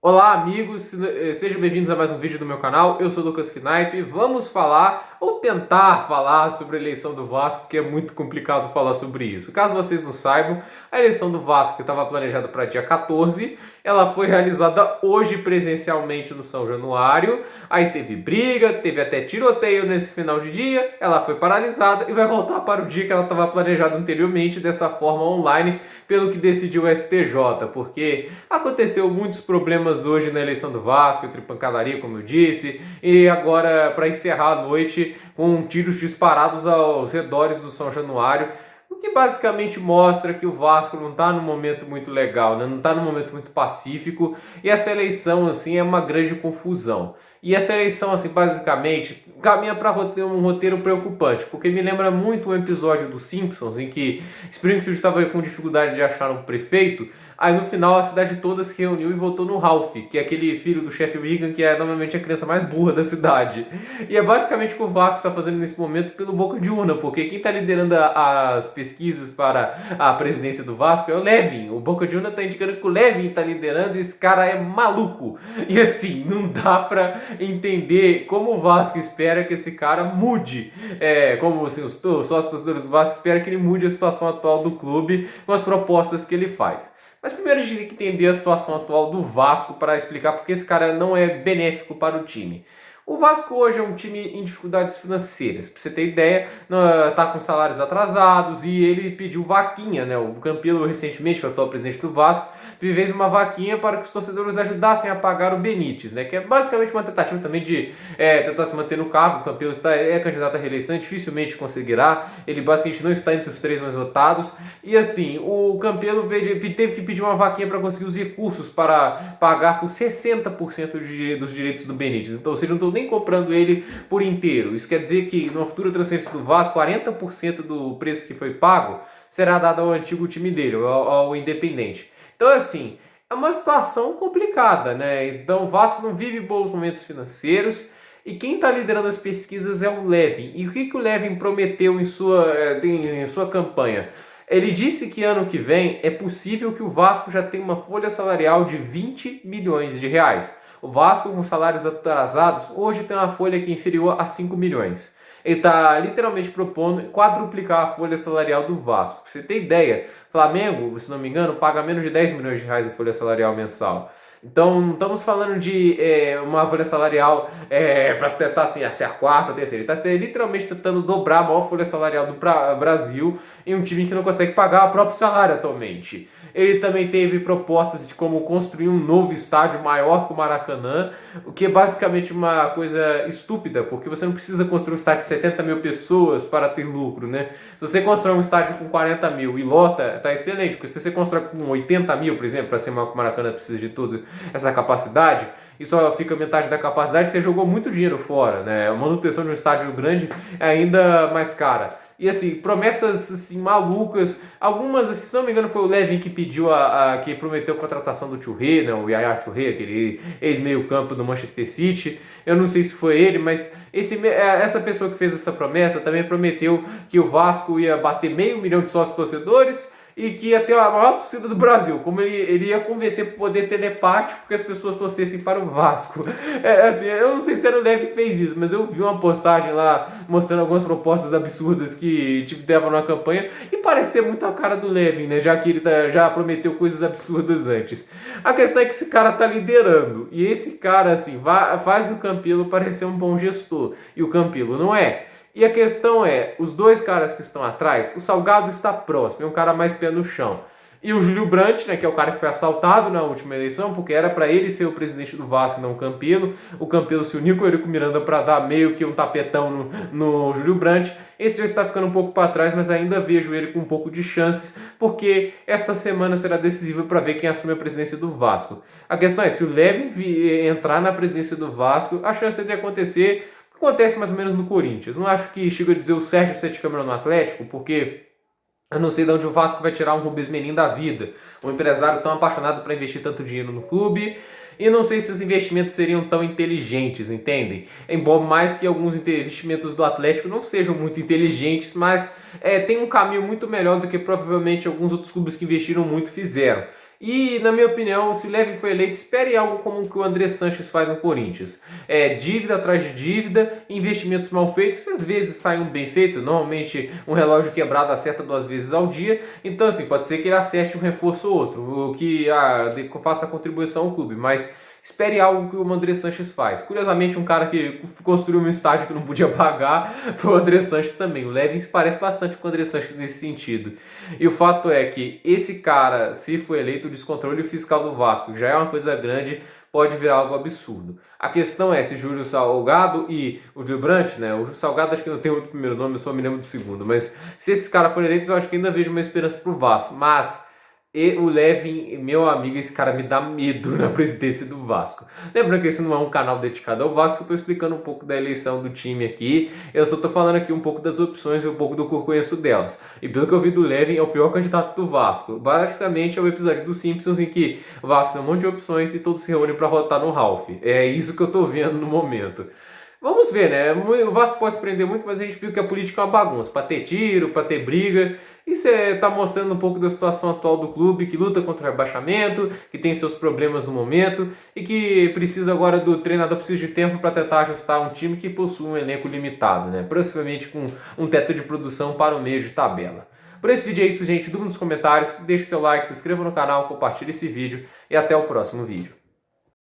Olá amigos, sejam bem-vindos a mais um vídeo do meu canal. Eu sou o Lucas Knipe. Vamos falar, ou tentar falar, sobre a eleição do Vasco, que é muito complicado falar sobre isso. Caso vocês não saibam, a eleição do Vasco, que estava planejada para dia 14, ela foi realizada hoje presencialmente no São Januário. Aí teve briga, teve até tiroteio nesse final de dia, ela foi paralisada e vai voltar para o dia que ela estava planejada anteriormente, dessa forma online, pelo que decidiu o STJ, porque aconteceu muitos problemas hoje na eleição do Vasco, entre pancadaria, como eu disse, e agora para encerrar a noite com tiros disparados aos redores do São Januário, o que basicamente mostra que o Vasco não está num momento muito legal, né? Não está num momento muito pacífico, e essa eleição assim é uma grande confusão. E essa eleição, assim, basicamente, caminha para um roteiro preocupante, porque me lembra muito um episódio dos Simpsons, em que Springfield estava com dificuldade de achar um prefeito, aí no final a cidade toda se reuniu e votou no Ralph, que é aquele filho do chefe Wiggum, que é normalmente a criança mais burra da cidade. E é basicamente o que o Vasco está fazendo nesse momento pelo boca de urna, porque quem está liderando as pesquisas para a presidência do Vasco é o Levin. O boca de urna está indicando que o Levin está liderando e esse cara é maluco. E assim, não dá para entender como o Vasco espera que esse cara mude, como assim, os sócios torcedores do Vasco esperam que ele mude a situação atual do clube com as propostas que ele faz. Mas primeiro a gente tem que entender a situação atual do Vasco para explicar porque esse cara não é benéfico para o time. O Vasco hoje é um time em dificuldades financeiras. Para você ter ideia, está com salários atrasados e ele pediu vaquinha, né? O Campelo recentemente, que é o atual presidente do Vasco, fez uma vaquinha para que os torcedores ajudassem a pagar o Benítez, né? Que é basicamente uma tentativa também de tentar se manter no cargo. O Campelo é candidato à reeleição, dificilmente conseguirá. Ele basicamente não está entre os 3 mais votados. E assim, o Campelo teve que pedir uma vaquinha para conseguir os recursos para pagar por 60% dos direitos do Benítez. Então, ou seja, não estou nem comprando ele por inteiro. Isso quer dizer que numa futura transferência do Vasco, 40% do preço que foi pago será dado ao antigo time dele, ao Independente. Então, assim, é uma situação complicada, né? Então, o Vasco não vive bons momentos financeiros e quem está liderando as pesquisas é o Levin. E o que o Levin prometeu em sua campanha? Ele disse que ano que vem é possível que o Vasco já tenha uma folha salarial de 20 milhões de reais. O Vasco, com salários atrasados, hoje tem uma folha que é inferior a 5 milhões. Ele está literalmente propondo quadruplicar a folha salarial do Vasco. Pra você ter ideia, Flamengo, se não me engano, paga menos de 10 milhões de reais em folha salarial mensal. Então, não estamos falando de uma folha salarial para tentar assim, ser a quarta, a terceira. Ele está literalmente tentando dobrar a maior folha salarial do Brasil em um time que não consegue pagar o próprio salário atualmente. Ele também teve propostas de como construir um novo estádio maior que o Maracanã, o que é basicamente uma coisa estúpida, porque você não precisa construir um estádio de 70 mil pessoas para ter lucro, né? Se você constrói um estádio com 40 mil e lota, tá excelente, porque se você constrói com 80 mil, por exemplo, para ser maior que o Maracanã precisa de toda essa capacidade, e só fica metade da capacidade, você jogou muito dinheiro fora, né? A manutenção de um estádio grande é ainda mais cara. E assim, promessas assim, malucas. Algumas, assim, se não me engano, foi o Levin que pediu que prometeu a contratação do Touré, né? O Yaya Touré, aquele ex-meio-campo do Manchester City. Eu não sei se foi ele, mas essa pessoa que fez essa promessa também prometeu que o Vasco ia bater 500 mil de sócios torcedores e que ia ter a maior torcida do Brasil, como ele ia convencer por poder telepático que as pessoas torcessem para o Vasco. Assim, eu não sei se era o Leve que fez isso, mas eu vi uma postagem lá mostrando algumas propostas absurdas que deram na campanha e parecia muito a cara do Levin, né? Já que ele já prometeu coisas absurdas antes. A questão é que esse cara tá liderando e esse cara assim faz o Campelo parecer um bom gestor e o Campelo não é. E a questão é, os dois caras que estão atrás, o Salgado está próximo, é um cara mais pé no chão. E o Júlio Brandt, né, que é o cara que foi assaltado na última eleição, porque era para ele ser o presidente do Vasco, não o Campelo. O Campelo se uniu com o Eurico Miranda para dar meio que um tapetão no Júlio Brandt. Esse já está ficando um pouco para trás, mas ainda vejo ele com um pouco de chances, porque essa semana será decisiva para ver quem assume a presidência do Vasco. A questão é, se o Levin entrar na presidência do Vasco, a chance de acontecer acontece mais ou menos no Corinthians. Não acho que chega a dizer o Sérgio Sete Câmara no Atlético, porque eu não sei de onde o Vasco vai tirar um Rubens Menin da vida. Um empresário tão apaixonado para investir tanto dinheiro no clube. E não sei se os investimentos seriam tão inteligentes, entendem? Embora mais que alguns investimentos do Atlético não sejam muito inteligentes, mas tem um caminho muito melhor do que provavelmente alguns outros clubes que investiram muito fizeram. E, na minha opinião, se Levin foi eleito, espere algo como o que o André Sanches faz no Corinthians. Dívida atrás de dívida, investimentos mal feitos, que às vezes saem bem feito. Normalmente, um relógio quebrado acerta 2 vezes ao dia. Então, assim, pode ser que ele acerte um reforço ou outro, o que faça contribuição ao clube. Mas espere algo que o André Sanches faz. Curiosamente, um cara que construiu um estádio que não podia pagar foi o André Sanches também. O Levin se parece bastante com o André Sanches nesse sentido. E o fato é que esse cara, se for eleito, o descontrole fiscal do Vasco, que já é uma coisa grande, pode virar algo absurdo. A questão é se Júlio Salgado e o Gil Brandt, né? O Júlio Salgado acho que não tem outro primeiro nome, eu só me lembro do segundo. Mas se esses caras forem eleitos, eu acho que ainda vejo uma esperança pro Vasco. Mas o Levin, meu amigo, esse cara me dá medo na presidência do Vasco. Lembrando que esse não é um canal dedicado ao Vasco, eu estou explicando um pouco da eleição do time aqui. Eu só estou falando aqui um pouco das opções e um pouco do que eu conheço delas. E pelo que eu vi do Levin, é o pior candidato do Vasco. Basicamente é o episódio dos Simpsons em que o Vasco tem um monte de opções e todos se reúnem para votar no Ralph. É isso que eu estou vendo no momento. Vamos ver, né? O Vasco pode se prender muito, mas a gente viu que a política é uma bagunça. Para ter tiro, para ter briga. Isso está mostrando um pouco da situação atual do clube, que luta contra o rebaixamento, que tem seus problemas no momento e que precisa agora do treinador, precisa de tempo para tentar ajustar um time que possui um elenco limitado, né? Possivelmente com um teto de produção para o meio de tabela. Por esse vídeo é isso, gente. Dúvida nos comentários, deixe seu like, se inscreva no canal, compartilhe esse vídeo e até o próximo vídeo.